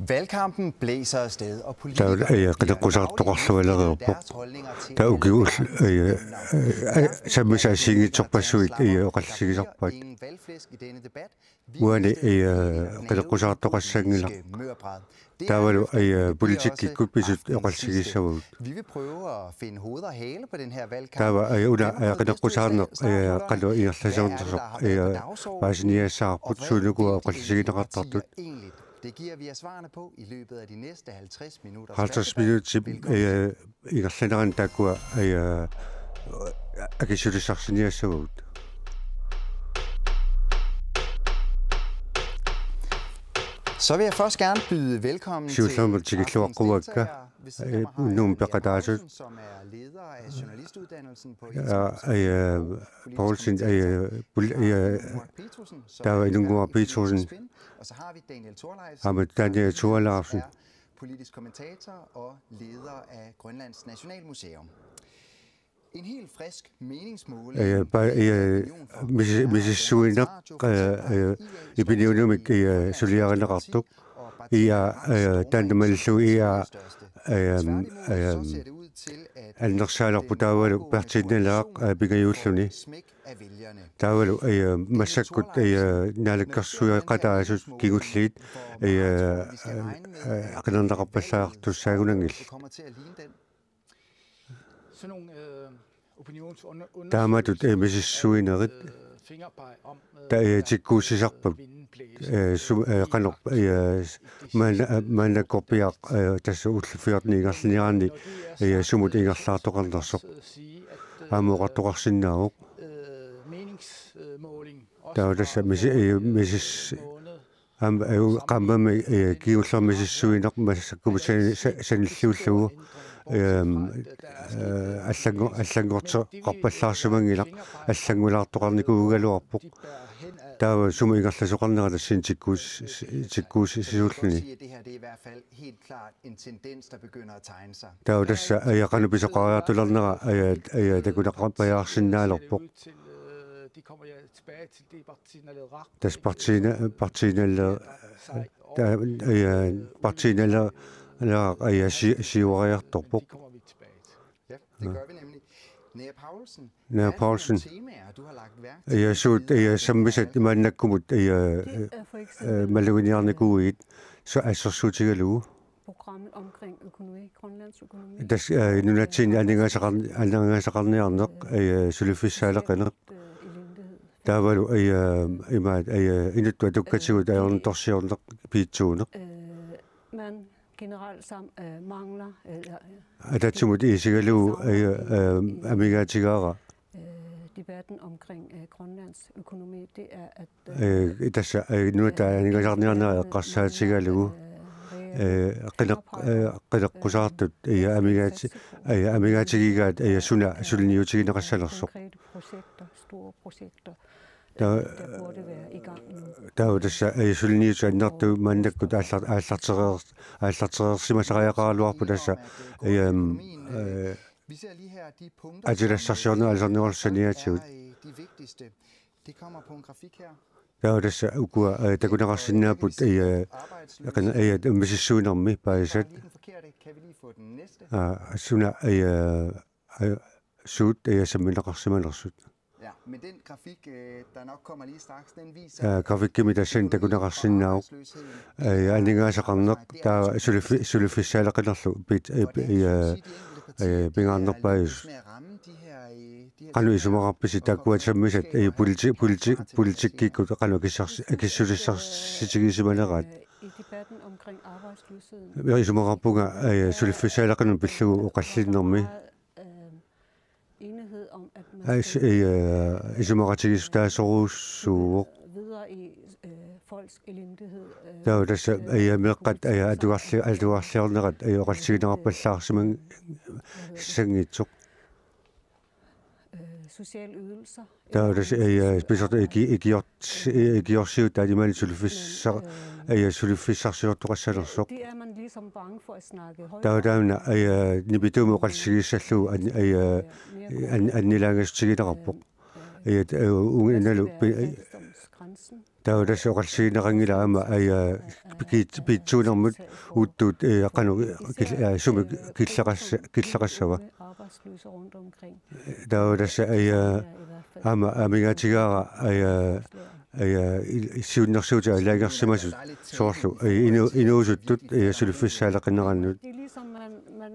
Valgkampen blæser afsted, og politikere deres holdninger til ingen valgflæsk i denne debat. Vi vil prøve at finde hoved og hale på den her valgkamp. Det giver vi svarene på i løbet af de næste 50 minutter. 50 minutter igallanaran takua akissulisarsinissagut. Så vil jeg først gerne byde velkommen til Poulsen, som er leder af journalistuddannelsen på Poulsen Petersen. Og så har vi Daniel Thorleifsen, politisk kommentator og leder af Grønlands Nationalmuseum. En helt frisk meningsmåling. Mrs. Suinak i benævning i Soliarene Rattuk i Dandemelsu i Alnersaler på Davalu Bertinelak Bigayusluni Davalu Masakut Nalakassuya Qadaasus Kigullit Aqnandarapassaartu Sagunangil Taamatut Mrs. Suinerit tikkuusisarput qanor mannakorpiaq tassa ullfiarni ingarliniarni sumut ingerlaartoqarnersoq aamuqartoqarsinnaaruq tassa Mrs. qammami kiullermisissuineq massakkumusani sanilluullugu аллангорто qarpallaarsumanngilaq аллангулаартоqarnikuugaluarpoq taava suma ingerlassoqarnera tassin tikkuusisuulluni det her det er i hvert fald helt klart en tendens der begynder at tegne sig taava tassa ayaqanupisoqariartularnera takunaqarpajaarsinnaalerpoq de kommer jeg tilbage til det partinaleret tas partinaleret eller siuariartorpoq. Ja, det gør vi nemlig. Nea Poulsen. Du har lagt værk Jeg så sammisat mannakkumut maluviniarnikuit så altså sutigalu. Programmet omkring økonomi, Grønlands økonomi. Das nunatin anningasaqarniarneq sulufissaaleqaneq. Der var du inut tukkatigut ayorntorsiorneq piitsuuneq. Man generelt mangler Atatsimut isigalu amigatigara. Debatten omkring Grønlands økonomi, det er at tassa nuta anningasarniarnera qassaatigalagu qilleqqusartut amigatigigaat sulniutigineqassalersoq store projekter der burde være i gang nu. Der er det sulniut annartu mannakkut aallartereersimasariaqaraluarpu tassa vi ser lige her de punkter ajilassarsiornu alsorniorlsaniatigut de vigtigste. Det kommer på en grafik her. Der er det ukua takunaqarsinnaaput mississuinermi paisat Kan vi lige få den næste? Suna suut samminaqarsimanersut. Ja, men den grafik, der nok kommer lige straks, den viser grafikimi tassin takunaqarsinnaaruq anningaasaqarneq taa sulufissaaleqanerlu bit pingaarnerpaajus qanu isumaqarpisi taakkuat sammisat politikkikkut qanu akissulissarsitigisimaneraat Debatten omkring arbejdsløsheden. Isumaqarpunga sulufissaaleqanun pillugu uqallinnermi enighed om at man isumaqatigis taasoruussuuq videre i folks elendighed. Der tassa meqqat atuarliornerat oqalsiginerappallaarsimang sangitsoq Sociale ydelser. Der tassa bisort igiorsiut taaliman sulufissarsiortoqassalersoq Det er man ligesom bange for at snakke højt. der nibitumu oqalsigissallu annilaangastiginerarpoq ungenalu Tao tässä oqalsiginerangila ama aya piitsuunermut uuttuut qanu sumi killaqassava tao tässä aya ama amigatigaara aya siunnersuuta alaangersimasut soorlu inuusuttut sulufissaaleqinnerannut. Det er ligesom man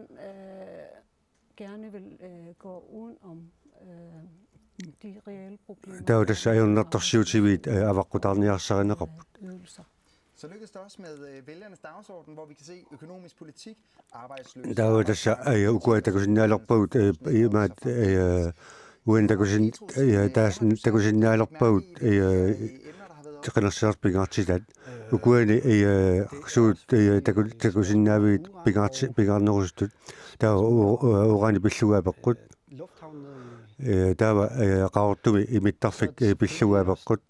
gerne vil gå udenom de reelle problemer. Tao tässä ajunnertarsiutiviit avaqqutaarniarsarinneqarput. Så lykkedes det også med vælgernes dagsorden, hvor vi kan se økonomisk politik, arbejdsløshed. Tao tässä aya ukuatakusinnaalerpagut imaat uentakusin takusinnaalerpagut teqanersiarpingaartilat ukuani suut takusinnaaviit pingaarnerusutut tao orani pilluaapeqqut taava qaortumi imittarfik pilluaapeqqut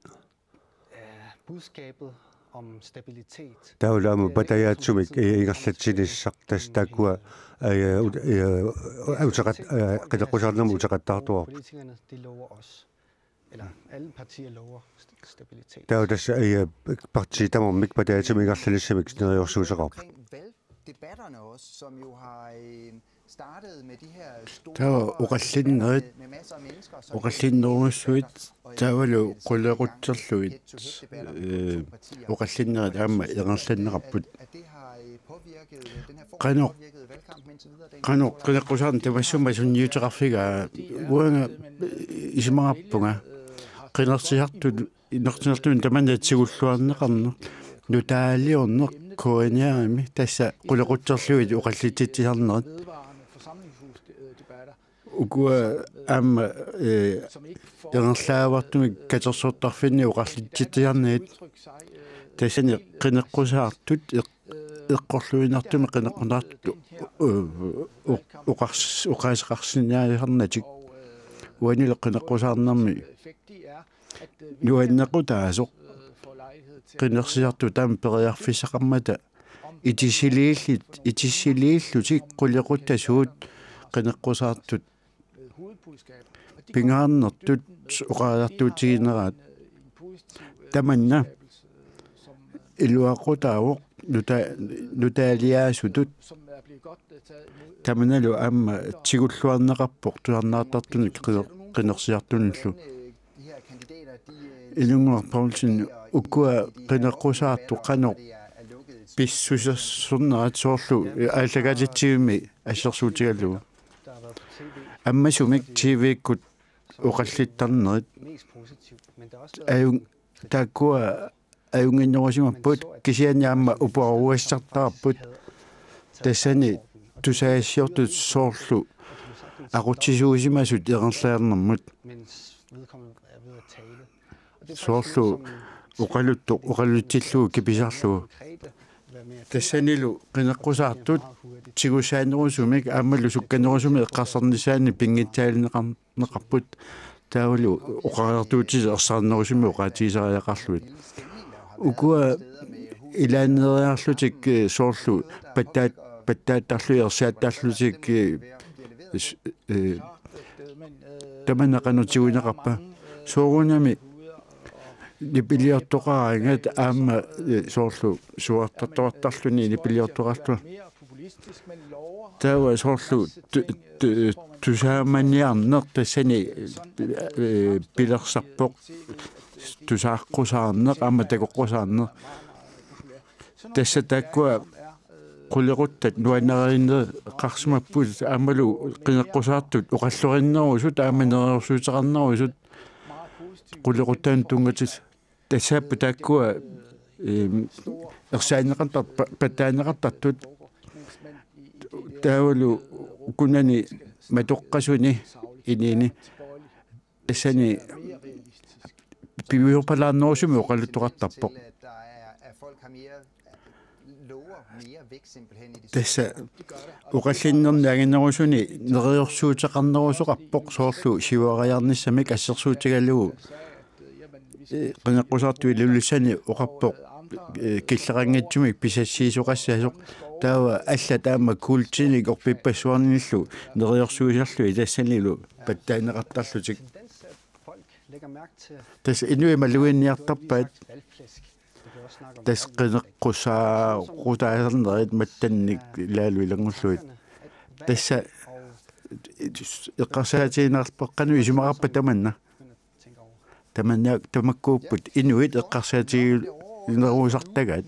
budskabet om stabilitet. taulaamu patayaatsumik ingerlatsinissaq tas takkua utaqat qiteqqusarnermu utaqattaartuar Politikerne de lover os, eller alle partier lover stabilitet. tao tassa parti tamarmik patayaatsumi ingerlalissamik neriorsuuseqarput Debatterne også, som jo har startet med de her store Tao uqallinnerit med masser af mennesker, som uqallinnerusuit taavalu qullerutserluit uqallinnerit aama iqerlannerarput at det har påvirket den her form Qano påvirket valgkampen indtil videre. qano qilleqqusarn tamassuma sunniuteqarfiga uanga isimarappunga qinersiartut inertinertun tamanatsigulluarneqarner nutaaliorneq koaniaami tassa qullequtserluit uqallititiarnerit ukua aama iqerlaavartumik katersortarfinni uqarlititiarniit tassani qineqqusaartut eqqorluinartumi qineqqunartut uqaasiqarsinnaaliarnatik uanile qineqqusaarnermi nuannequtaasoq qinersiartu taam periarfissaqarmata itissiliillutik qullequttasuut qineqqusaartut pingaarnertut uqaaliartuutigineraat tamanna iluaqutaawoq nutaaliaasutut tamanalu aama tigulluarneqarpoq tuarnaartartunik qinersiartunillu ilunguarpaulsin ukua qineqqusaartu qanoq pissusersurnerat soorlu aalлагатитсигими ассерсуутигаллугу аммасумик тивиккут уқаллиттарнерит аюн таккуа аюнгиннерусимаппут кисианиаама упуаруассартарпут тассани тусаассиортут соорлу aqutсисуусимасут иқерлаернэрмут соорлу уқалуттиллуу киписарлугу тассанилу қинеққусаартут тигусаанерусумик аамалу сукканерусуми эққарсарнисаани пингитсаалинеқарнеқарпут таавалу оқаартуутисе ерсаарнерусуми оқаатигисариақарлуит ukua ilaaneriarlutik sooрлу паттааттарлу ерсааттаарлутик таманеқанутигунеқарпа соорунами нипилиортоқараангат аама соорлу суартартортарлуни нипилиортоқарлу таава соорлу тусааманиарнер тассани пилерсарпоқ тусааққусаарнеқ аама такоққусаарнеқ тасса таккуа qullequttat nuannerиннер qarsimapпут аамалу qinеққусаартут оқаллориннерусут ааманериорсуутеқарнерусут qullequttaан тунгатис тассааппу тааккуа ерсаанеқартар паттаанеқартартут таавалу кунани матоққасуни инини тассани пивиорпалаарнерусуми оқалуттоқартарпоқ тасса оқаллиннерниагиннерусуни нериорсуутеқарнерусоқарпоқ соорлу сивариарниссамик ассерсуутигаллугу qinеққусаарту илуллуссани оқарпоқ киллерангатсумик писассиисоқассаасоқ таава алла таама култиник орпиппассуарниллу нериорсуусерлуи тассанилу паттаанеқартарлутик тасса инуи малуинниартарпаат тасқинеққусаа рутаасернерит маттанник лаалу илангуллуит тасса эққарсаатигинерпеққану исумақарпа таманна тамаккууппут инуит эққарсаатигинерусартагаат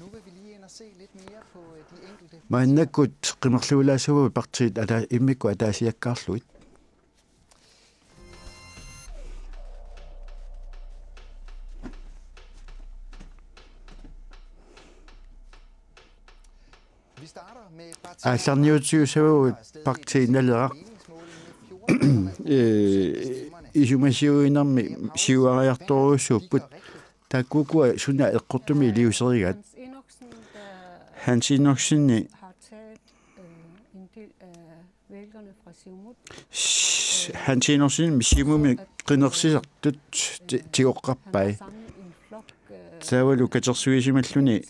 мааннаккут қимерлуулаасаву партиит ала иммикку атаасиаккаарлуит аалларниутиусаву партииналераа исумасиуинерми сиуариарторуссууппут таккукуа суна эққортуми илиусеригаат Hans Enoksenni Hans Enoksenni мисимуми қинерсисартут тиоққарпай таавалу катерсуисималлуни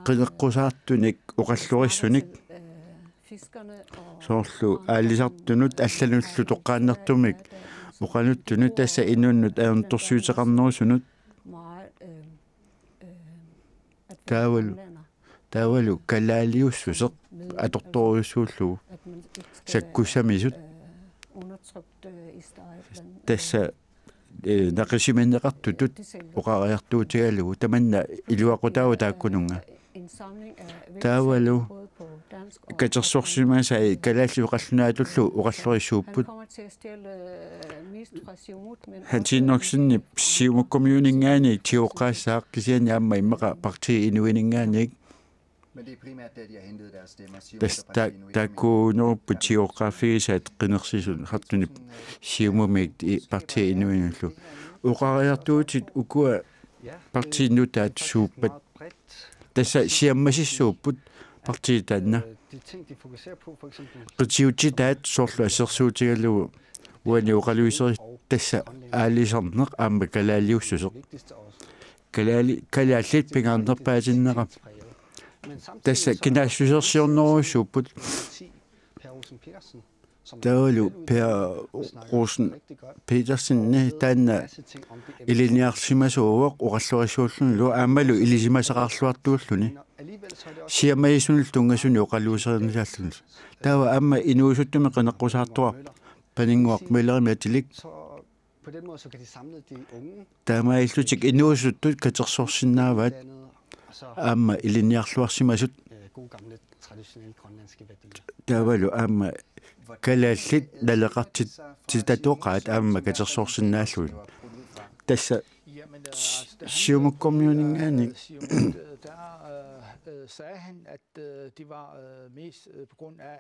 қинеққусаартуник оқаллуриссуник соорлу аалисартунут аллануллу тоққааннертумик оқануттунут тасса инууннут аернторсуутеқарнерусунут таавалу калаалиуссусеқ аторторуйуссууллугу саккуссамисут тасса нақисиманнеқартутут оқариартуутигалугу таманна илуақутаау тааккунунга таавалу катерсорсимасаа калааллуқаллунаатуллу оқаллорисууппут хантинноксинни сиумуккомьюнингаани тиоққаассаақ кисиани аама иммақа парти инуинингааник Men det er primært der, de har hentet deres stemmer. таккуунеруппу тиоққааффигисаат қинерсисун хартуни сиумумик парти инуинуллу оқариартуутит укуа партииннутаат сууппат тасса сиаммасиссууппут партиитаанна qitiutitaat soorlu assersuutigalugu uani uqaluiseri tassa aalisarneq aamma kalaaliussuseq kalaallit pingaarnerpaatinneqa tassa kinaasussersiorneruissuupput taulu Per Rosen Petersen taanna iliniarsimasuuq uqallurissuullunlu aammalu ilisimasaqarluartuulluni siamaisunul tungasuni uqaluuserinnisaallun taava aamma inuusuttumi qineqqusaartuar paninguaq milerimi atilik taamaillutik inuusuttut katersorsinnaavaat aamma iliniarluarsimasut taavalu aamma kalaallit naleqartit titatuqaat aamma katersorsinnaallun tassa siumukkommuningaani sagde han, at det var mest på grund af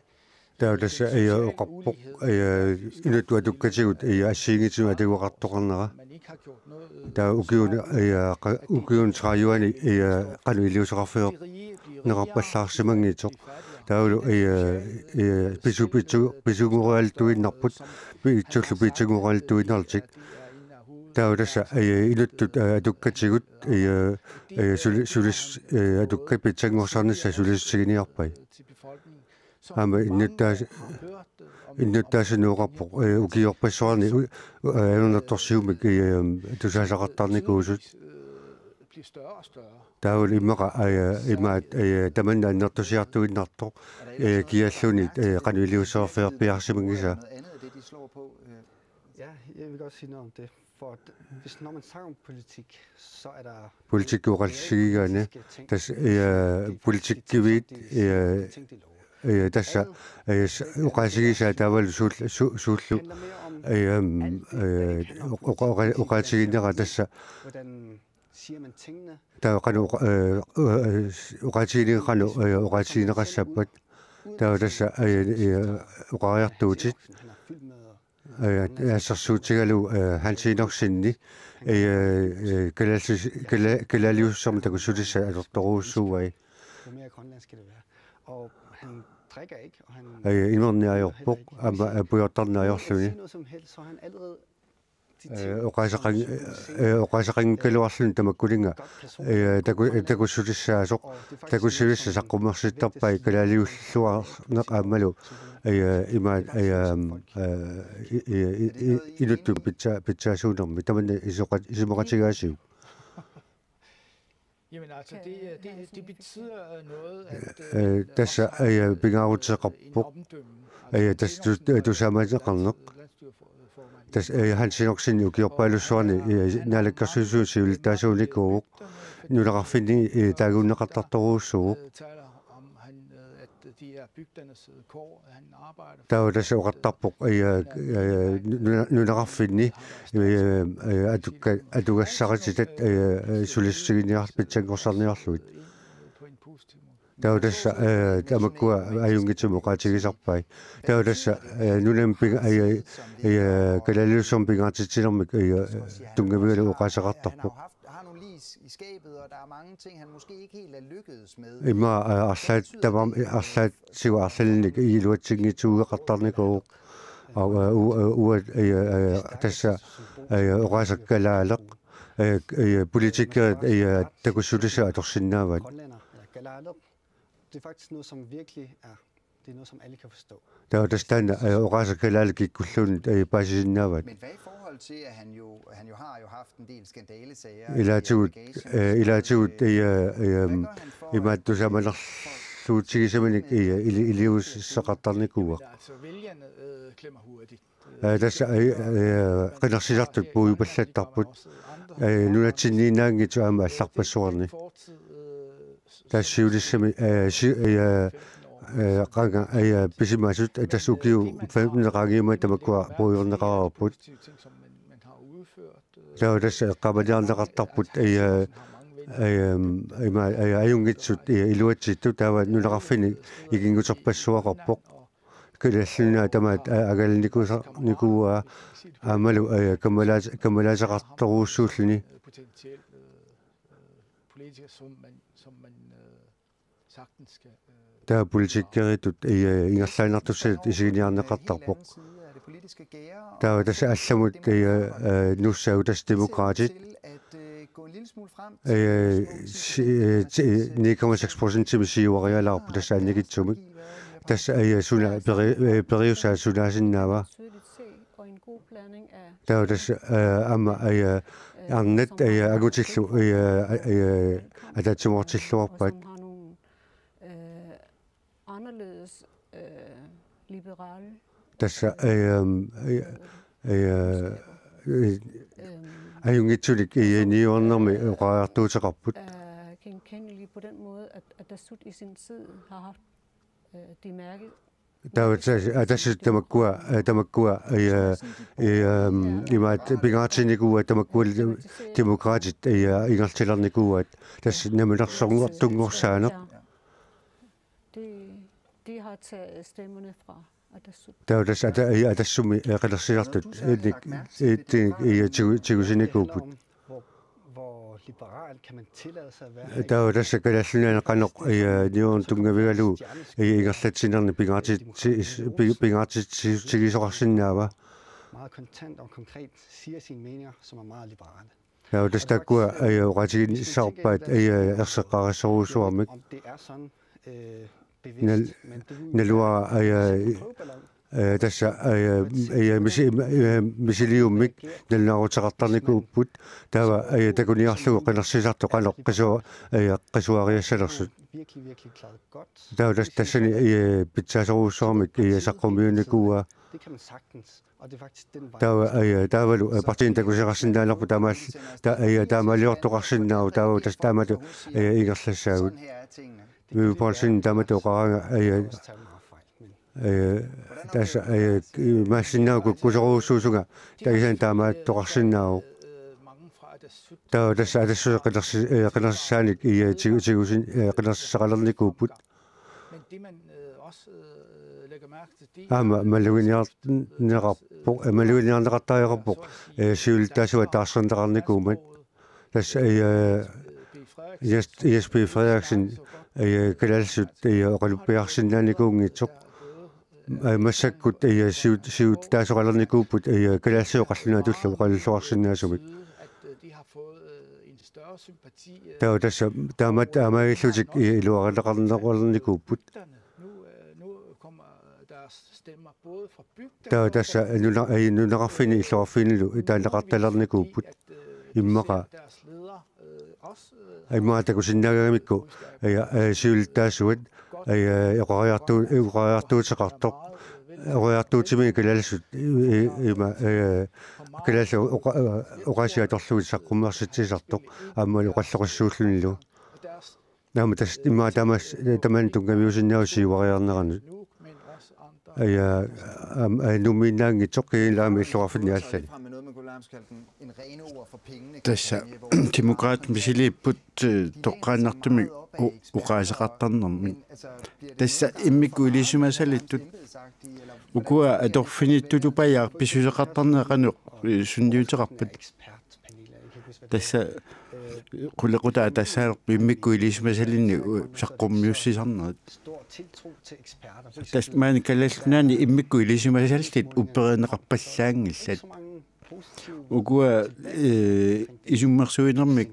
тауласса ая оқарпоқ ая инутуатуккатигут ая ассиигитсума атагуақартоқарнера таа укиуна ая укиун трааюани ая қану илиусеқарфиоқ неқарпаллаарсимангитоқ таулу ая писугураалтуиннарпут питсуллу питсугураалтуиннартик тауласса ая инуттут атуккатигут ая сулис атуккапит сангорсарнисса сулиссигиниарпай ама иннуттаасинууқарпоқ укиорпассуарни анерторсиумик тусаасақартарникуусут таул иммақа имаат таманна аннертусиартуиннартоқ киаллуни қану илиуссеерфиарпиарсимангиса Jeg vil godt sige noget om det, for når man snakker om politik, så er der политиккуқаллигигаана тас политиккивит тасса уқаасигиса тавалу сууллу уқаасигиннера тасса таақану уқаасигинеқану уқаасигинеқассаппат таа тасса уқариартуутит ассерсуутигалу Hans Enoksenni калаалиуссарм такусулисса алерторуussууай имерниаёрпоқ ама апуйортарнаajorluni oqasaqankaluarlun tamakkulinga takussulissaasoq takussivissa saqqummersitarpai kalaliulluarneq aammalu ima inuttu pitsaasuunermi tamanna isumoqatigaasiu. Jamen altså, det betyder noget, at Tässä pingaarutseqarpuq tusaamaneqarneq tas hansinorsin ukiorpaalussuarni naalakkarsuusuusiulitaasuunikuuq nulararfinni taaguunneqartartoruussuuq tao tässä oqartarpuq nulararfinni atugassarititat sulissiginiarpitsangorsarniarluit tao tässä tamakkua ajungitsumuqaatigisarpai tao tässä nunampinga kalaliussum pingaartitsinermik tungamigalu oqasaqartarpuq i skabet, og der er mange ting, han måske ikke helt er lykkedes med. Ima arsaat sigu arsalnik iluatsingituuqartarnikuuq tässä oqasakkalaalaq politikkerit takussulissa atorsinnaavat. Det er faktisk noget, som virkelig er. Det er noget, som alle kan forstå. Der er stand oqasakkalaalkikkulluun paasisinnavat. Men hvad i forhold til, at han jo har haft en del skandalesager? Ilaatut imaattusaamanerluutigisamanik iliussaqartarnikuuq. altså vælgerne glemmer hurtigt. Tässä qinarsilartut puujupallattarput nunatsinniinaangitu aama allarpassuarni. Tassiulissami qanga pisimaasut tässä ukiu 15 qangiima tamakkua puujorneqararput. Tao tässä qamaliarneqartarput ima ajungitsut iluatsittu taava nunaqarfini ikinguterpassuaqarpoq kalalluna tamaat agalnikuua aamalu kamalaasaqartoruussuulluni Potentielt politiker, som man sagtens skal taa politikkeritut ingerlaanartussat isiginiarneqartarpoq taa tässä allamut nussau tas demokraatit 9,6% timisiuarialaarpu tässä annigitsumik tässä periusaa sunaasinnaava taa tässä amma arnat agutillu atatsumortilluarpat anderledes liberale tässä ajungitsulik niornermi oqaartuuteqarput genkendelige på den måde, at Dasut i sin tid har haft de mærket tässä tamakkua imaat pingaartinikuua tamakkua demokraatit ingertilarnikuua tässä naminersorngortungorsaanaq de har taget stemmerne fra Dasut. Tao tässä atassumi qalersilartut tigusinikuuput Hvor liberal kan man tillade sig at være? tao tässä kalallunana qanoq niorn tungavigalu ingerlatsinerni pingaartitsigisoqarsinnaava Meget kontant og konkret siger sine meninger, som er meget liberale. tao tässä takkua oqatiginissaarpaat erseqqarissoruusuarmik Om det er sådan bevidst, men det nalua tässä misiliummik nalnaaruteqartarnikuupput taava takuniarlugu qinersisartu qanoq qisuariassanersut virkelig klaret godt. taava tassani pitsaasoruussuarmik saqqumiunikuua Det kan man sagtens, og det er faktisk den vej. taavalu partiin takusiqarsinnaalerpu taamaaliortoqarsinnaaru taava tas taamatu ingerlassaagut viuporsin taamatu oqaranga tässä maassinnauku kusoruussuusuga taisan taamaattoqarsinnaaru taa tässä qinersissaanik tigusin qinersissaqalernikuupput aama maluiniarneqartaajarpoq siulitaasua taarserneqarnikuumat tässä ISP Frederiksen kalalsut oqaluppiarsinnaanikuungitsoq массаккут сиут таасоқалерникууппут калаассиоқарлунаатуллу қаллуарсинаасумик таа тасса таамат амаиллутик илуаралеқарнеқарлерникууппут таа тасса нунеқарфини иллуарфинилу таалеқарталерникууппут иммақа иммаатакусиннаагамикку сиултаасуат эқориартуутеқартоқ эқориартуутими калалассут има калалла оқасиаторлуит саққуммерситсисартоқ ааммалу оқаллоқассууллунилу наама тас имма тамас таман тунгамиусиннаусиуариарнеранут нуминнаанги тоққилаами иллуарфинни аллали тасса демократ мисилиппут тоққааннартуми уқаасеқартарнэрми тасса иммикку илисумасалиттут укуа аторфиниттулупаяар писусеқартарнеқану сунниутеқарпат тасса qullequtaa tassaalerpi immikku ilismasallinni saqqummiussisarnerat tasmaani kallallunaani immikku ilismasallit upperineqarpallaangillat ukua isummersuinermik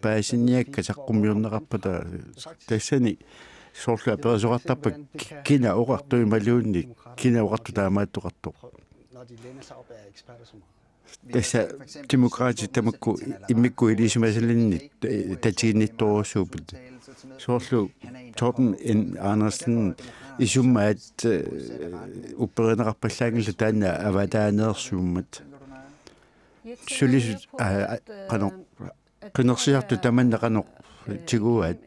paasinniakka saqqummiurneqarpata tassani soorla perisoqartarpak kina oqartui maluunni kina oqartu taamaattoqartoq tassa demokraati tamakku immikku ilismasallinni tatiginnittorusuuput soorlu Torben Andersen isummaat upperineqarpallaangillu taanna avataaneersuummat sulisut qinersiartu tamanneqanoq tiguat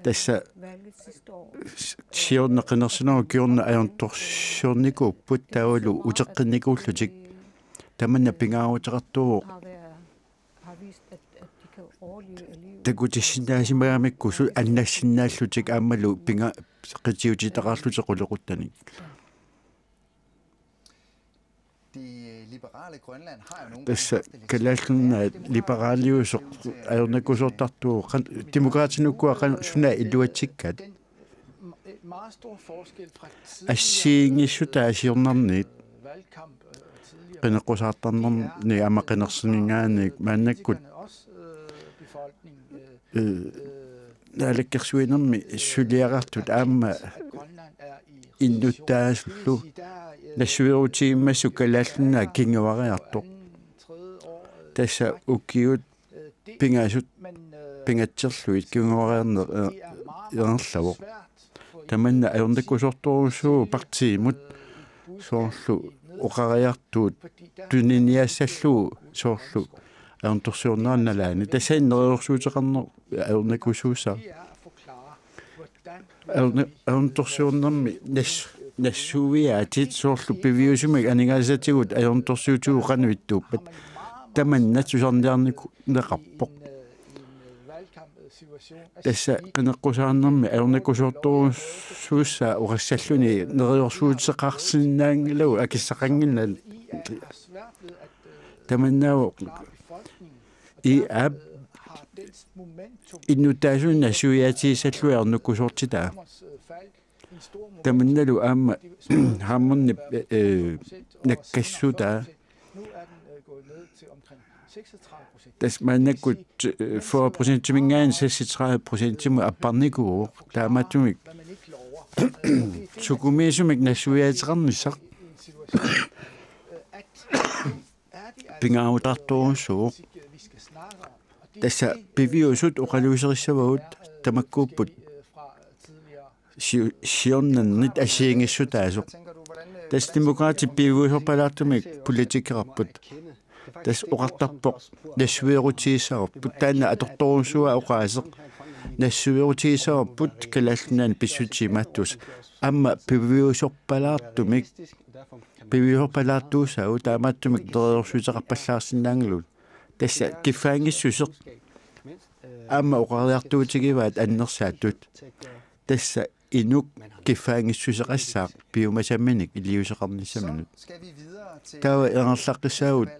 tassa siorneqinersinero kiorna ajortorsiornikuupput taavalu uteqqinnikуулlutik tamanna pingaaruteqartuuq takutissinnaasimaamikku su annassinnaаллутик ааммалу пинга qitiutitaqarlutequlequttanik tassa kalaallunna liberaliusoq ajornakusortartuu demokraatinukkuа sunna illuatsikkat ассиингиссута асиорнарниит qeneqqusaartarnerni амақинерсинингаанник мааннаккут налаккерсуинерми сулиарартут аама иннуттаассуллу нассуерутииммассу калааллунаа кингуариартоқ тасса уккиут пингаасут пингатсерлуит кингуариарнер ернерлавоқ таманна аёрнаккусорторусуу партиимут соорлу оқариартуут туниниассаллуу соорлу аёрнторсуурнаанналаани тассаиннериорсуутеқарнер аёрнаккусууссаа аёрнторсуурнерми нассууиаатит соорлу пивиусумик анигаасатигут аёрнторсуутугу қануиттууппат таманна тусарниарнику неқарпоқ тасса qeneqqusаарnermi аёрнаккусуорторусууссаа урассаллуни нериорсуутеқарсинаангилау акиссақангиннал таманнаавоқ и аб иннутаасуунна суиатисаллуиарнуккусуортитаа таманналу аама хааммерни наккассутаа тасмааннаккут 4% тимингаан 36% аппарникуу таамаатумик сукумиисумик нассуиатеқарниссақ пингаутартуусуу тасса пивиусут оқалуусериссавагут тамаккууппут сиорнаннит ассиингиссутаасоқ тас демокраати пивиусорпалаартумик политикерарпут тас оқартарпоқ нассуерутиисаарпут таанна аторторусуа оқаасеқ нассуерутиисаарпут калааллунаани писсутимааттус амма пивиусорпалаартумик пивиусорпалаартуусаа таамааттумик нериорсуутеқарпаллаарсинаангалут тасса киффаангиссусеқ амма оқариартуутигиваат аннерсааттут тасса инук киффаангиссусеқассаа пиумасамминик илиусеқарниссаминут тава ернерлаққиссаагут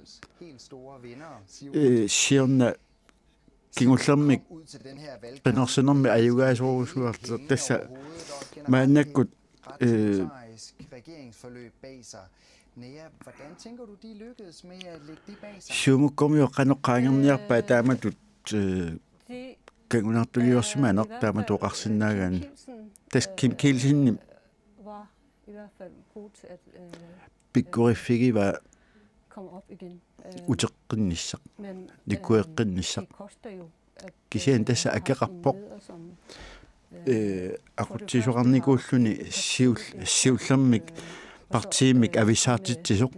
сиорна kingullermik qinarsinermi ajugaasuorusuarta tassa maannakkut regeringsforløb bag sig. Nea, hvordan tænker du, de lykkedes med at lægge det bag sig? Suumukkomi qanoqqaangerniarpa taamatut kangunartuliorsimaner taamatuqarsinnaagaan tas Kim Kielsen var i hvert fald god til at pikkoriffigi var komme op igen. uteqqinissaq Men likueqqinissaq det koster jo at kisian tassa akeqarpoq aquttisoqarnikuulluni siullermik partiimik avissaartittisoq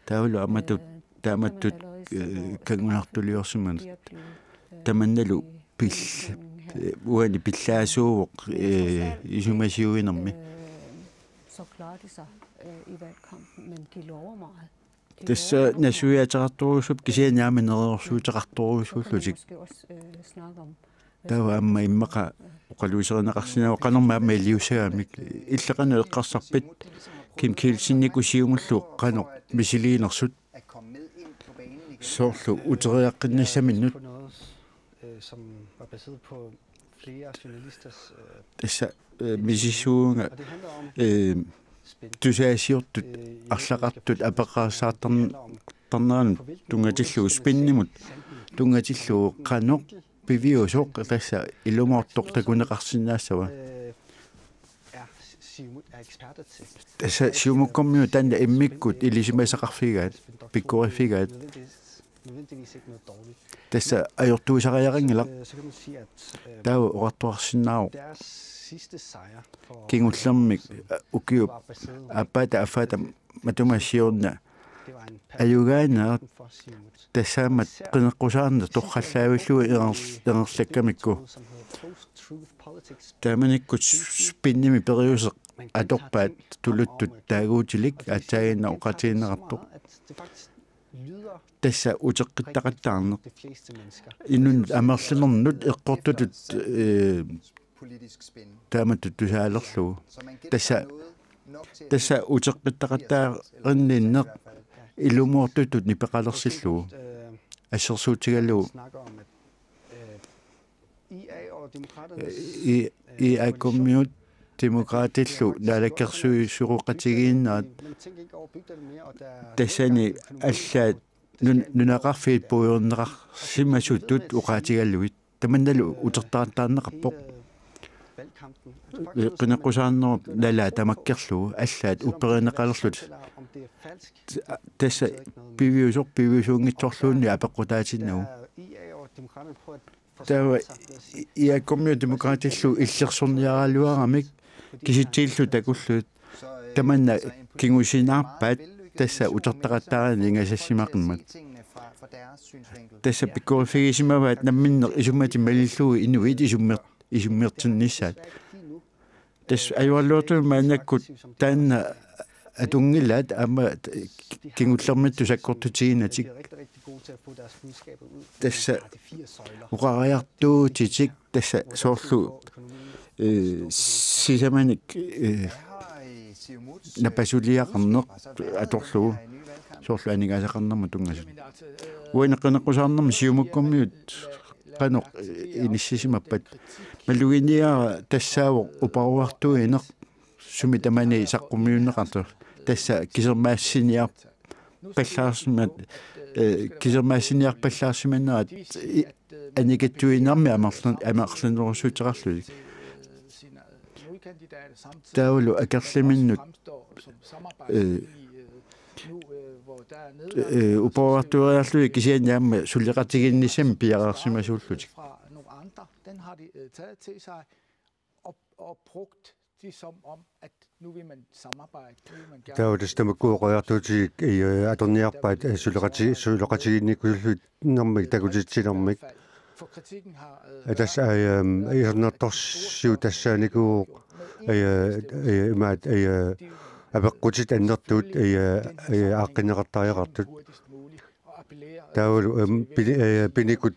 taavulu taamatut kangunartuliorsiman tamannalu pill uani pillaasuuq isumasiuinermi så klarer de sig i valgkampen, men de lover meget. tassa nasuiateqarturusup kisianiaaminerersuuteqarturusullutik Måske også snakke om tawa amma immaqa oqaluiserinaqarsinaa qanormaama iliusaamik illeqana eqqarsarpit Kim Kielsenniku siungullu qanoq misiliinersut soorlu uteriaqqinnissaminut som var baseret på flere journalisters tassa misissuunga tusaasiortut арлақартут апеқаассаартарнеран тунгаатиллуу спиннимут тунгаатиллуу қаноқ пивиусоқ тасса илумаортоқ такунеқарсинаассава тасса сиумуккормиу танна иммиккут илисимасақарфигаат пиккорифигаат тасса ajortuusariaringilaq таа оqartuarsinnaau kingullermik ukiup apata afata matumasiorna ayugaanerat tassaamat qineqqusaarna torqallaavilluu ererlakkamikku taamanikkut spinnimi periuseq atorpaat tuluttut taaguutilik ataaginna oqatiinerartoq tassa uteqqittaqattaarneq innun amerlinernnut eqqortutut taamatut tusaalerlugu tassa uteqqittaqattaaqinninneq ilumuortutut nipeqalersillugu assersuutigallugu i akommiut demokraatillu naalakkersui suruqatigiinnaat tassani allaat nunaqarfiit puuerneqarsimasutut uqaatigalluit tamannalu utertaqattaarneqarpoq qineqqusaarnerup nalaa tamakkerlugu allaat upperineqalerlut tassa piviusuungitsorluunni apeqqutaatinnagu taava iakommiu demokraatillu illersorniaraaluaramik kisittiillu takulluut tamanna kingusinaarpaat tassa utertaqattaarani ingasassimaaqimmat tassa pikkorifigisimavaat namminneq isummati malillugu inuit isummiartinnissaat tass ajualluartumi maannakkut taanna atungillaat amma kingullermittu sakkortutigiinatik tassa uqariartuutitik tassa soorlu sisamanik napasuliaqarneq atorlugu soorlu anigaasaqarnerma tungasut uineqqineqqusaarnerma siumukkummiut qanoq inissisimappat malluginia tassaawoq uparuartuineq sumi tamani saqqummiunneqartu tassa kisermaassiniar pallaarsimat kisermaassiniarpallaarsimannerat anikattuinarmi amerlinerussuuteqarluli taulu akerliminnut uparuartuariarluli kisianiamma sulleqatiginnissami piaqarsimasuullutik den har de taget til sig og brugt det som om, at nu vil man samarbejde. Taudestamakkuuqoriartuuti atorniarpaat sulleqatiginnikkullut nermik takutitsinermik tassa isernertorsiu tassaaniku imaat apeqqutit annertuut aaqqineqartariaqartut taulu pinikut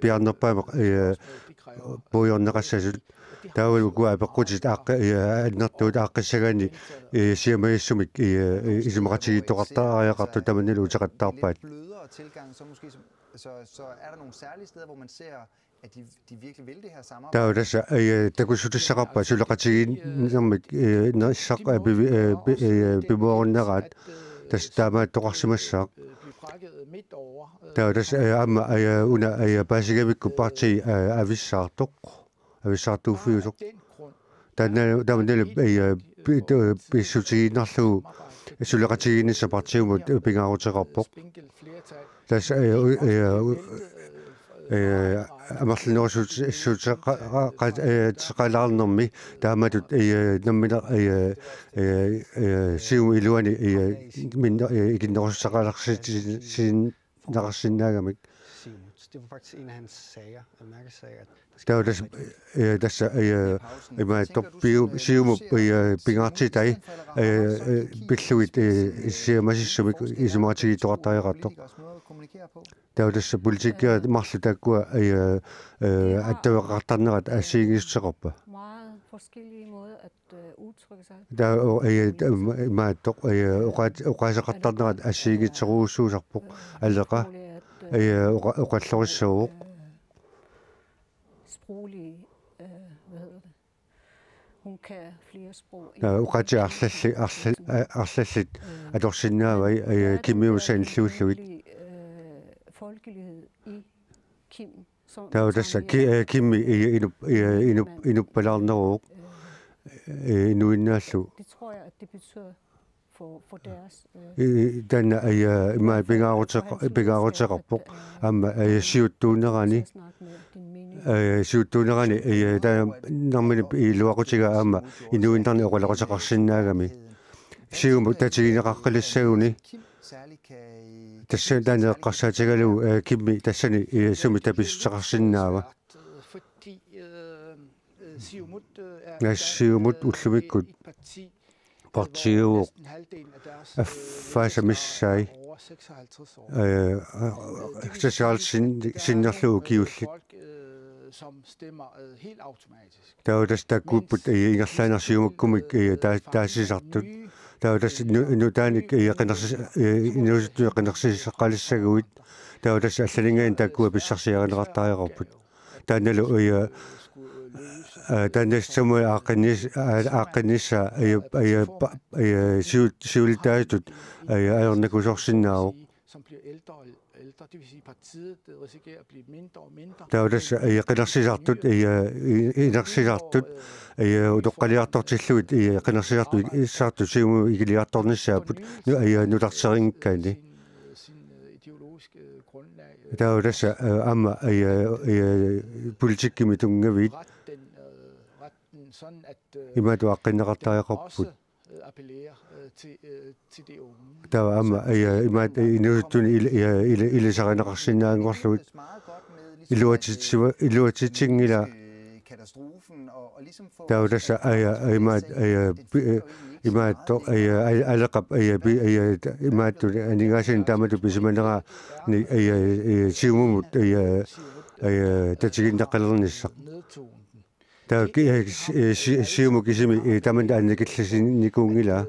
piarnerpaamaq puujorneqassasut taulu ku apeqqutit annertuut aaqqissagani siamaissumik isumaqatigittoqartaariaqartu tamannilu uteqattaarpaat Så er der nogle særlige steder, hvor man ser, at de virkelig vil det her samarbejde? Der er dessa takusutissaqarpa sulaqatigiinnermik nassaq bimorunnerat tas taama toqarsimassaaq der er dessa amma una paasigamikku parti avissaartoq avissartuuffiusoq tanna pissutigiinnerlugu sulaqatigiinissa partiumut pingaaruteqarpoq tas амерлинерусутеқалаарнэрми тааматут наммина сиум илуани мин игиннерусақаларситин нарсиннаагамик Det var faktisk en af hans sager, mærkesager. Der var tässä ima toppiu siumu pingaartitai pilluit isiamasissumik isumaatigi toqartariqartoq der var tässä politikkia marlu takkua attaveqartarnerat assiingisusseqarpa Meget forskellige måder at udtrykke sig. der ima toq oqaasaqartarnerat assiingitseruussuusarpoq alleqa oqallorissauuq sproglige, hvad hedder det? Hun kan flere sprog. uqati arlallit atorsinnaavai kimmiusaanilluulluit folkelighed i Kim. der var tässä kimmi inuppalarneruuq inuinnaallu Det tror jeg, at det betyder for deres... tanna ima pingaaruteqarpoq amma siuttuunerani siuttuunerani narmini iluaqutiga amma inuintarni oqalaqutaqarsinnaagami siumu tatigineqaqqilissaguni tassan taneqqarsaatigalugu kimmi tassani sumi tapissutaqarsinnaava siumut ullumikkut partiuuq affasamissai sasiaalsinnerlugu kiullit der var das takupput ingerlaanersiumukkумик taasisartut der var das nu taanik qinnersisaqalissaguit der var das allalingain takkua pissarsiarinerattariaqarput taannalu tannassumui aaqqinissa siultaatut aernakusorsinnaauq det vil sige partiet risikerer at blive mindre og mindre. Der var das qinnersisartut inersisartut utoqqaliartortilluit qinnersisartut issartu siumu igiliartornissaaput nu tarteringikkani der var das amma politikkimi tungavit imatu aqqinneqartariaqarput der var amma imat inuuttuni ilisarineqarsinnaangorluit iluatitingila der var das imat aleqap imat aningasin tamatu pisimanera siumumut tatiginneqalernissaq der siumu kisimi tamanda annikillasinikkungila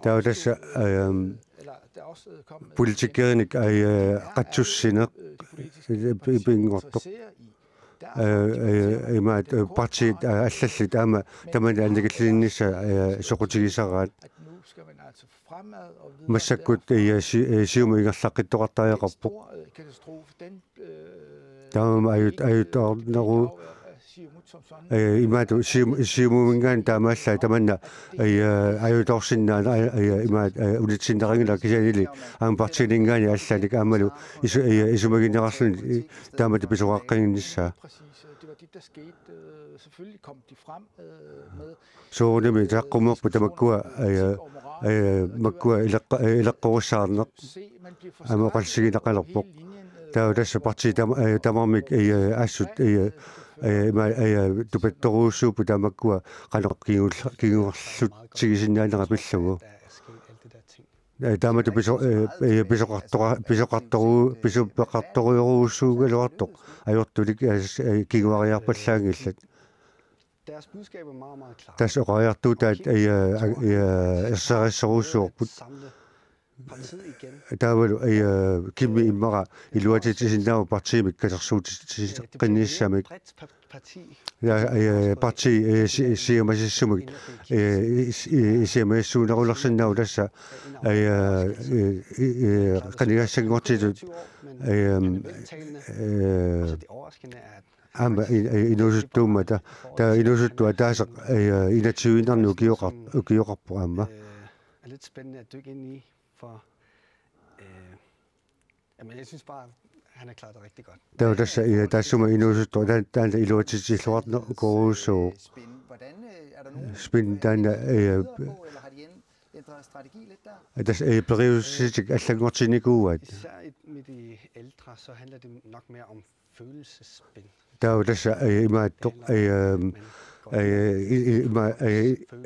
der var das politikkeernik qatsussineq ipingortoq imat partiit allallit ama tamanda annikillinissa soqutigisaraat massakkut siumu ingerlaqqittoqartariaqarpoq taama ayutaarneru imatu siumumingaan taamaalla tamanna ayutorsinnaan imaat ulitsinnerangila kisanili aan partiiningaani allanik aamalu isumaginerarluni taamatu pisoqaqqinnissaa soornimi taqqummerpu tamakkua makkua ileqqorussaarneq amoqalsigineqalerpoq der tässä parti tamarmik assut tupettoruussuupu tamakkua qanoqkingurlut sigisinnaanera pillugu taamatu pisoqartoruusuugaluartoq ajortulik kinguariarpallaangillat tas oqariartuutaat ersarisseruussuorput partiet igen. taavalu kimmi immara iluatitisinnaava partiimik kalersuutisisqinnissamik Bredt parti. parti siamasissumik isiamaissuunerulersinnau tassa qanigassangortitut Det overraskende er, at ama inusuttuumata taa inusuttua taaseq inatiuinarni ukiorarpu amma er lidt spændende at dykke ind i, for jamen, jeg synes bare, han har klaret det rigtig godt. taa tassa taassuma inusuttua taanta iluatisilluarna koruussuu Hvordan er der nogen spin taana videre på, eller har de ændret strategi lidt der? tas periussisik allangortinikuuat Især med de ældre, så handler det nok mere om følelsesspil. taa tassa imaattoq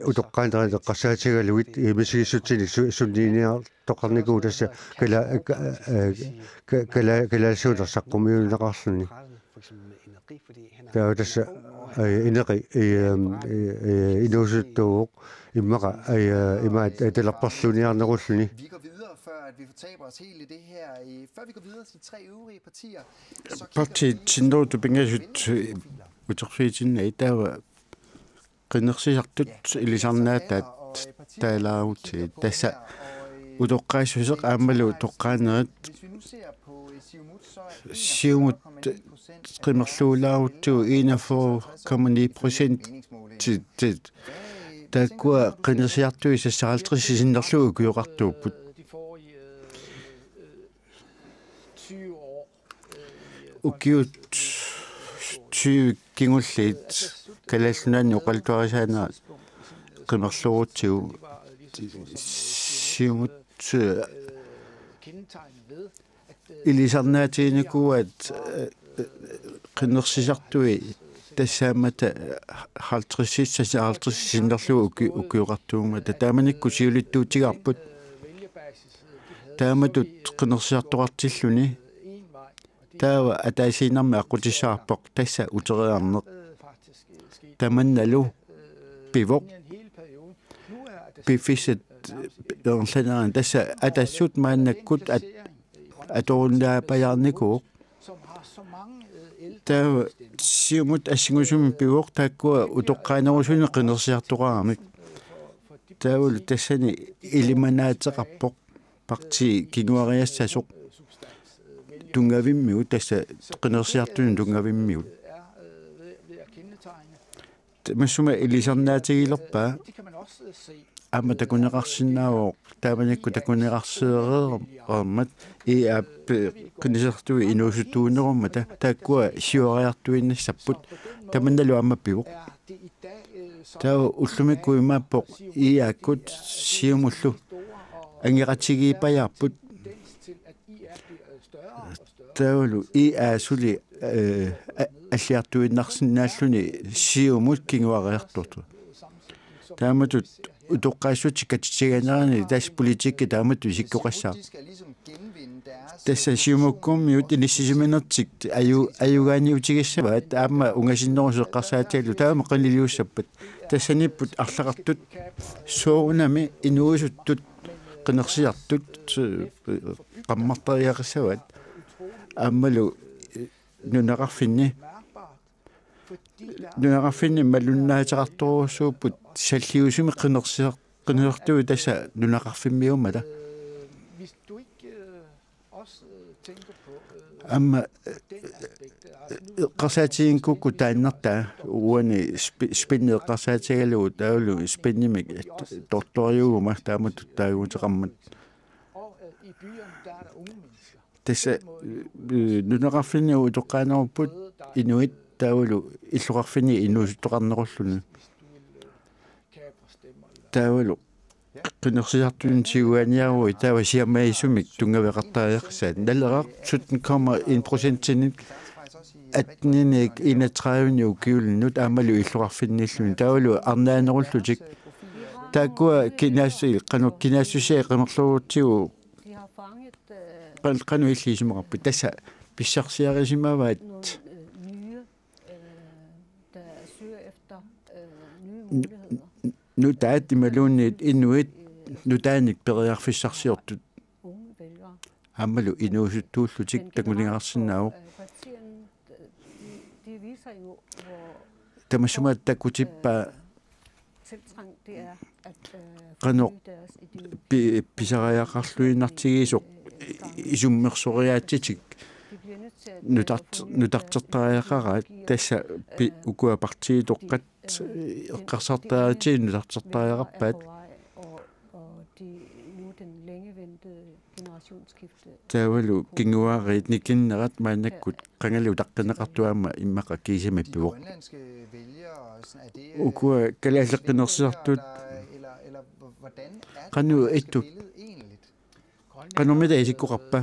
utoqqaantarita qassaatigaluit misigissutsinik sunniiniar toqarnikuu tassa kalaalisuunersaqqummiuneqarluni For eksempel med energi, fordi han taa tassa ineqi inusuttuuq immaqa imaat talerparluniarnerulluni Vi går videre, før at vi fortaber os helt i det her. Før vi går videre til de tre øvrige partier, så parti tindotu pingasut utorfiitinna itaava qinnersisartut ilisarnaataat taalaaruti tassa utoqqaassuseq aammalu toqqaanerat hvis vi nu ser på Siumut, så er siumut qimmerluulaaruttu 41,9% til takkua qinnersiartui sassaraltrisisinnerlu ukiuqartuupput De forrige 20 år. ukiut 20 kingulliit kalallunaanni uqaltuarisaana qimmerluurutsiu siumut Kendetegnet ved, at ilisarnaatiinikuat qinnersisartui tassaamata 50-60 ukiuqartuuma taamanikku siulittuutigarput vælgerbasis, de havde taamatut qinnersiartoqartilluni en vej, og det taava ataasiinarmi aqutissaarpoq tassa uteriarneq faktisk sket tamannalu pivoq i en hel periode. Nu er der pifisat erlanaan tassa atassut maannakkut atorunnaapajarnikuuq som har så mange ældre taava siumut assingusumi pivoq taakkua utoqqaanerusuni qinnersiartoqaramik taavul tassani ilimanaatseqarpoq parti kinguariassasuq tungavimmiut tassa qinnersiartuni tungavimmiut er ved at kendetegne. massuma ilisarnaatigilerpaa Det kan man også se. amma takuneqarsinnaawoq taamanikku takuneqarseereermat iap qinisertui inuusuttuunerumma taakkua siuariartuinnassaput tamannalu amma pivoq Er det i dag som taava ullumikku imaappoq iaakkut siumullu store og angeratsigiipajaarput tendens til, at I er bliver større og større. taavalu iaasuli аллиартуиннарсинааллуни сиумут кингуариарторту тааматут утоққассути катсиганерани тас политикки таамату сиккоқассаа de skal ligesom genvinde deres тасса сиумуккуммиут иниссисиминертик аюгааниутигиссаваат аама унгасиннерусеққарсаатиалу таама қанилиуссаппат тассаниппут арлақартут соорунами инуисуттут қинерсиартут қаммартариақиссаваат ааммалу нунеқарфинни нунеқарфинни малуннаатеқарторуссууппут саллиусими қинерсиартуи тасса нунеқарфиммиуммала Hvis du ikke også tænker på амма den aspekt, altså nu qarsaatiginkukku taannartaa uani spinneeqqarsaatigaluu taulu spinnimik tortoriuguma taamatut taaguuteqarmat og i byerne, der er der unge mennesker. tassa nuneqarfiniu utoqqaanerupput inuit taulu illuqarfini inuusuttoqarnerulluni Kapre stemmer eller taulu qinnersiartuun siguaniarui taava siamaisumik tungaveqartariaqsaat nalleqaq 17,1% atninik 31 ukiulnut aamalu illuqarfinnilluni taulu arnaanerullutik taakkua kinassi qanuk kinassusia qimerluurutigu De har fanget qanu illiisimeqarpu tassa pissarsiarisimavaat nogle nye, der søger efter nye muligheder. nu taat imaluunniit inuit nu taanik periarfissarsiortut аммалу инуусуттууллутик такулингарсинаавоқ тамасумаат такутиппаа qanoq pisariaqarluinartigiisuq isummersoриаатитик нутартерtariaqaraat тасса укуапартиитоққат эққарсартааратиг нутартерtariaqarpaat таавалу кингуаариит никиннерат маанаккут qangalu taqqinеқартуаама иммақа кисимаппивоқ укуа калаалеққинерсиартут qanu ittu qanumida isikkuqarpa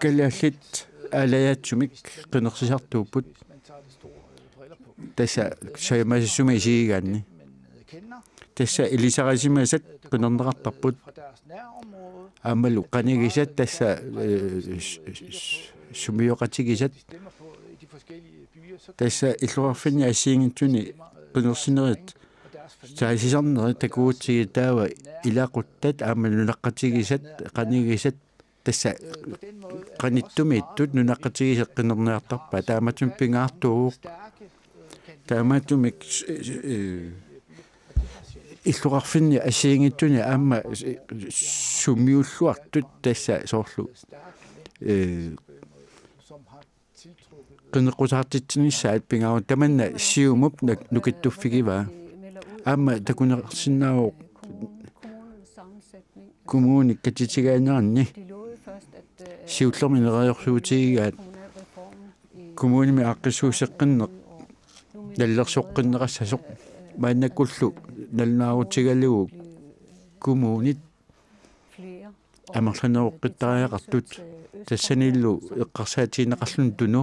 kalaallit aalayatsumik qinersisartuupput tassa sayamassuma isigigaanni tassa ilisarasimasat qinerneqartarput aamalu qanigisat tassa sumioqatigisat tassa illuarfinni assiingitsuni qinersinerit saisisarneri takuutsigitaava ilaaquttat aama nunaqqatigisat qanigisat tassa qanittumi ittut nunaqqatigiseq qinerniartarpa taamatum pingaartuuq taamatumik illuqarfinni assiingitsuni aama sumiulluartut tassa soorlu qineqqusaartitsinnissaat pingaarun tamanna siumup nukittuffigiva aama takuneqarsinnaavuq kommuni katitigaanaarni siullerminerajorsuutigigaat kommunimi aqqissuuseqqinneq nallersoqqinneqassasoq maannakkullu nalnaarutigalugu kommunit amerlaneruqqitariaqartut tassanillu eqqarsaatiineqarlun tunu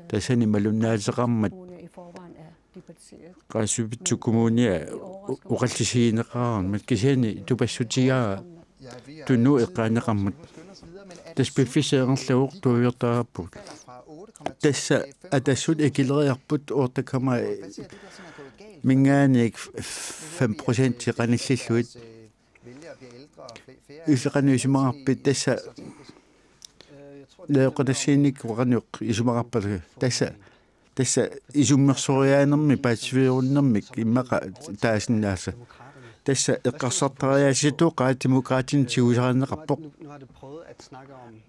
tassani malunnaasеqarmat qaasupitsu kommunia uqallisiineqararmat kisiani tupassutigaa tunu eqqaaneqarmat taspiffiseernerlaguq tuuyortarapput tassa atassut ikileriarput oortakama minngaanik 5% qanillalluit illeqanuisimararpit tassa leoqanassiinik qaniuq isumaqarpala tassa isummersoriaanermi paatsiviorunnermik immaqa taasinnaassa tassa eqqarsartariaasituq qaatimuqaatin tigusaranneqarpoq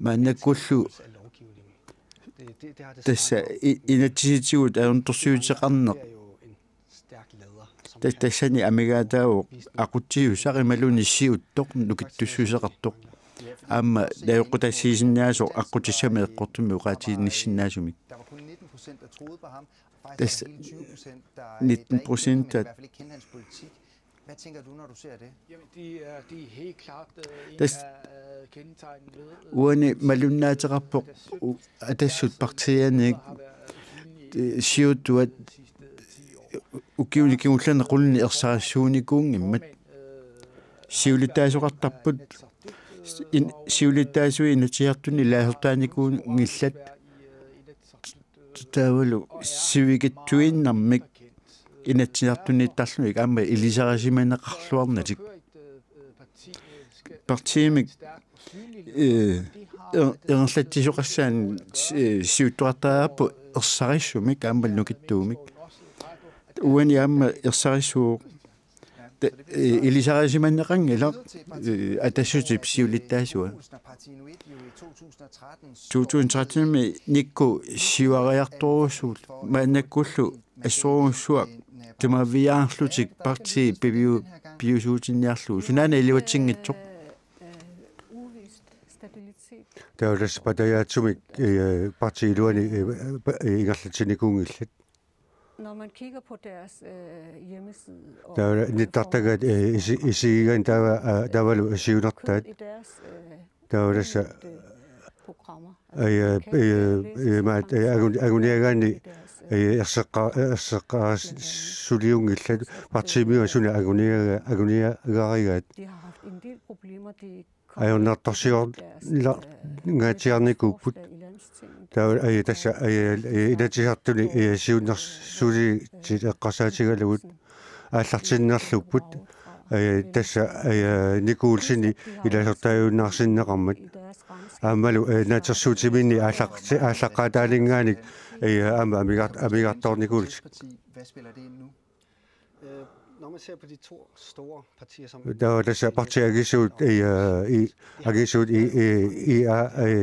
maannakkullu tassa inatsisitigut auntorsiuteqarneq tassani amigaataavuq aqutsiusarimaluni siuttoq nukittussuuseqartoq aama laoqqutassiisinnaasuq aqutissami eqqortumi uqaatiinnissinnaasumik tassa 19%. Hvad tænker du, når du ser det? Jamen, de er helt klart kendetegnet ved... Uani malunnaataqarpoq atassut partianik siutuat ukiunikimullarne qulni ersaassuunikuungimmat siulitaasoqartarput siulitaasui inatiartuni laasertaanikuungillat taavalu sivigittuinnarmik inatsiartuni tarlunik aama ilisarasimaneqarluarnatik partiimik ernerlattisoqassaan siuttuartaarappu ersarissumik aammal nukittuumik uani aama ersarissuuq ilisarasimaneqangila atassutip siulittaasua 2013 nikku siuariartorusuut maannakkullu assoruussuaq tamaviaarlutik parti piusuutinniarlu sunaana iliuatsingitsoq taulas patayatsumik partiiluani ingerlatinikuungillat Når man kigger på deres hjemmeside og nittartagat isigigan tavalu siunertaat taulas programmer. maat aguniagaani erseqqaasuliungillat partiimiua suni aguniagaarigaat De har haft en del problemer. De ajornartorsiorngaatiarnikupput taul tassa inatisartuni siunnersuli eqqarsaatigalugut aallartinnerlupput tässä nikuulsini ilasortajuunnaarsinneqarmat aammalu naatersuutimini ааллаққатаалингааник аама амигарторникуулс Hvad spiller det ind nu? Når man ser på de to store partier, som tässä partiagisuut agisuut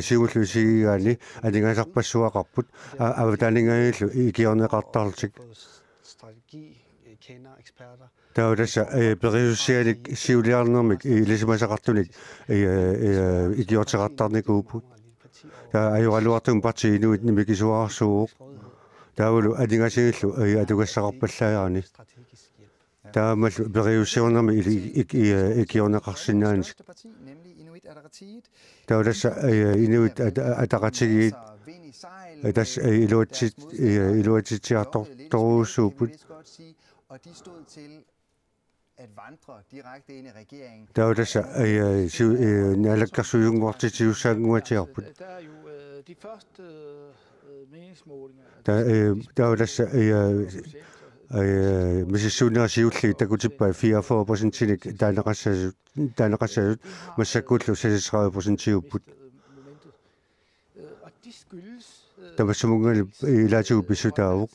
siullusigaani aningasarpassuaqarput avataningaillu ikiorneqartartik strategi kender eksperter. tässä periussianik siuliarnermik ilisimasaqartunik ikiorteqartarnikuuput ajuraluartum parti inuit nimikisuarsuuq taavulu aningasigillu atugassaqarpallaagaani taamallu periussiornermi ikiorneqarsinnaani taulassa inuit ataqatigiit tässä iluatitsiartoruusuuput Og de stod til at vandre direkte ind i regeringen. taulassa naalakkarsuujunguartitiussaanguatiarput Der er jo de første meningsmålinger. taulassa misissuunersiulli takutippa 44% taanaqassasut massakkullu 36% Og de skyldes tamassumungali ilaatigu pissutaavuq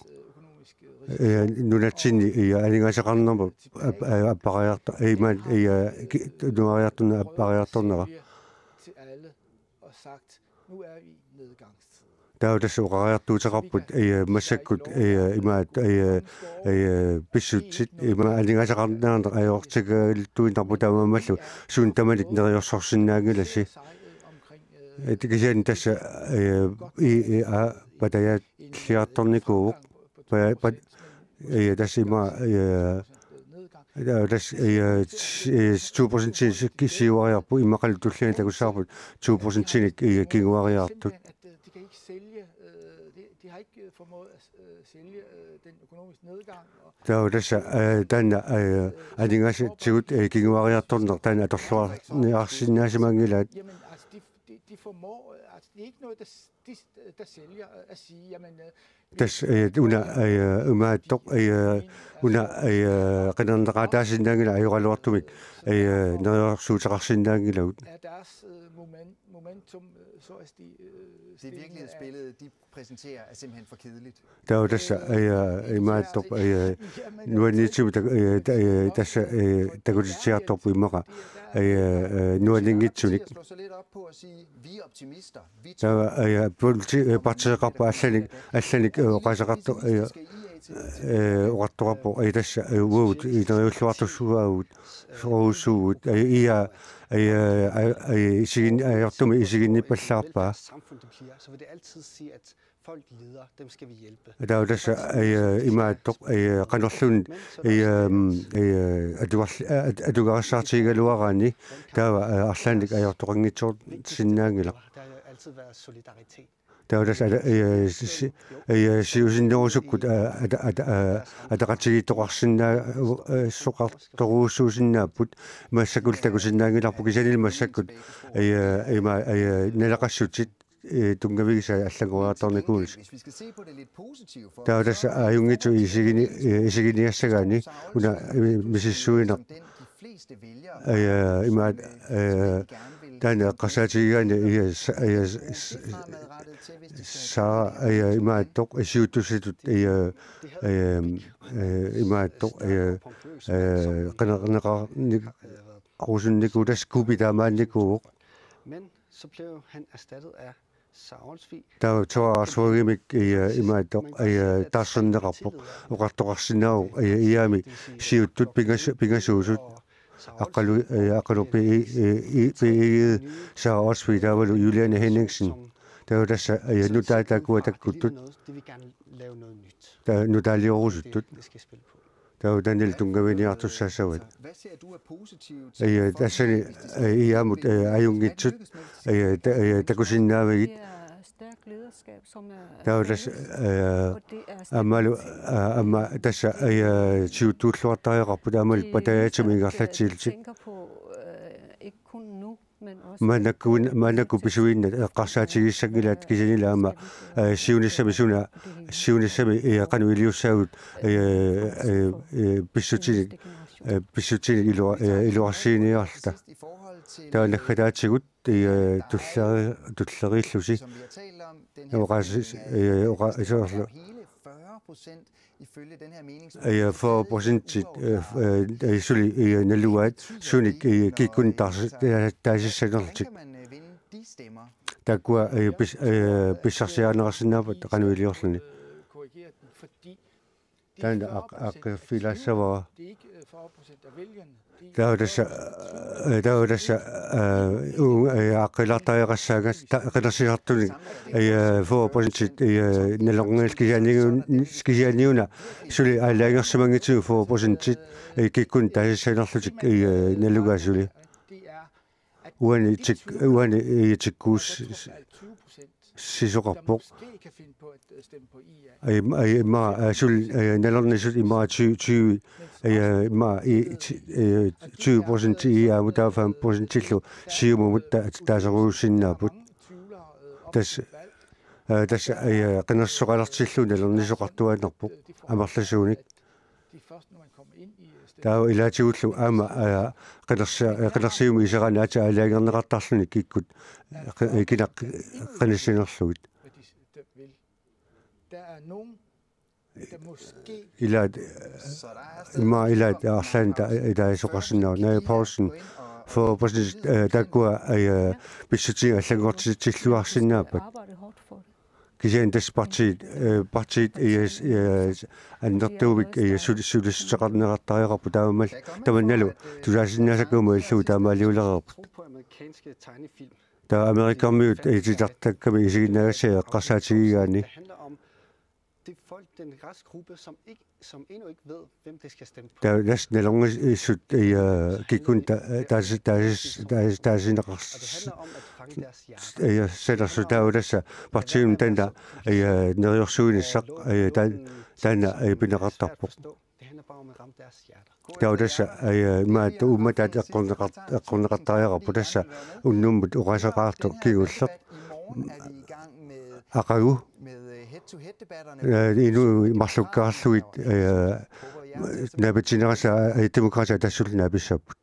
nunatsini aningasaqarnerma appariarta iman nuariartuna appariartornera til alle og sagt, nu er vi i nedgangstid. taudassa uqariartuutaqarput massakkut imaat pissutsit ima aningasaqarnerner ajortigailtuinarpu taamammallu suun tamanik neriorsorsinnaangilassi tikisian tässä patayatliartornikuuq tässä ima tässä 2% kisiuariarpu imaqalutulliani takussaarput 2% kinguariartut De kan ikke sælge, de har ikke formået at sælge den økonomiske nedgang. Og tässä tänne aningassitsut kinguariartorner tänne atorluarniarsinnaasimangilaat jamen, altså, de formår, altså, det er ikke noget, der sælger at sige, jamen, tässä umaattoq una qinernaqataasinnangila ajuraluartumik neriorsuutaqarsinnaangilagut er deres momentum, så at de Det virkelighedsbillede, de præsenterer, er simpelthen for kedeligt. tässä imaattoq nuannitsimu tässä takutitsiartorpu imaqa nuaningitsunik At slå sig lidt op på at sige, vi er optimister. Vi partiqarpa allanik oqasaqartu uqartuqarpu tässä uut ineriulluartussuagut sorusuut isigin ajortumi isiginnipallaarpaa samfund det bliver, så vil det altid sige, at folk lider, dem skal vi hjælpe. tässä imaattoq qanorlun atugarsaartigaluaraani taava arlanik ajortoqangitsuorsinnaangila Der har jo altid været solidaritet. taudassa siusinnerusukkut ataqatigittoqarsinnaa soqartoruussuusinnaaput massakultakusinnaangilarpu kisanil massakkut ima nalaqassutsit tungavigisa allanguriartornikuulis Hvis vi skal se på det lidt positive for taudassa ajungitu isiginiassagaani una misissuineq den de fleste vælgere ima gerne vil tana qasaatigigaani fremadrettet til, hvis de saa imaattoq isiutusitut imaattoq qenerneqarnik arusunniku taskupitaamaannikuuq Men så blev han erstattet af Saulsvig. taavtuarsuagimik imaattoq taarserneqarpoq uqartoqarsinnaau iami siuttut pingasuusut aqalu pe Saulsvig taavalu Juliane Henningsen taava tässä nu taatakuatakkutut De vil gerne lave noget nyt. nu taaliorusutut Det skal spille på. taava tanil tungaviniartussasavat Hvad ser du er positivt? tassani iamut ajungitsut takusinnaavigit Det er stærkt lederskab, som er... taava tässä og det er stærkt ammalu amma tässä siuttuulluartariaqarput ammal patayaatsamiingarlatsiilsit tænker på ikke kun nu, men også... manakku pisuinna eqqarsaatigissangilaat kisanila amma siunissami qanu iliussaagut pissutinik Bisutin iluarsiiniarta. Taanakhataatsigut tullerillusi. Isorlu. For procentit isuli naluat sunik kikun taasissanertik. Takua pissarsiaanerassinaapat qanuiliorluni. Tanda aqfilassava. Taudassa aqqilartariqassaagas qilersiartuni for procentit nalorngiskisianiuna suli aalaangersimangitigu for procentit kikkun taasissanerlutik nalugaasuli. Uani tikkuus sisoqarpoq ma sul nalornisut ima 20 ma 20% iaamutaa 5% siumumutta taaseruussinnaaput tas qinersoqalartillu nalornisoqartuanerpoq amarlasuunik taa ilaatигуллу аама qinersiumi isaqanaata алаангернеқартарлуни киккут кинақ qanissinerlugit ilaat арлаанта илаасоқарсинаа наа паусэн for præcis takua bisutin allangortitillуарсиннааппат kisian das partiet аннертуувик сулиссеқарнеқартариақарпу таамал таманналу тулаасиннаасаккума иллуу таамаалиулеқарпут таа америкармиут титартакками исигиннагасаа эққарсаатигигаани der næsten er langt gik kun der jeg sætter så der så partiet den der når jeg så i sak den er bindet på der så med der kun rettere på det så nummer og rejser ret og giver så akaru inu maslukkaarluit nabatinarasa demokratia tassulnaabissaput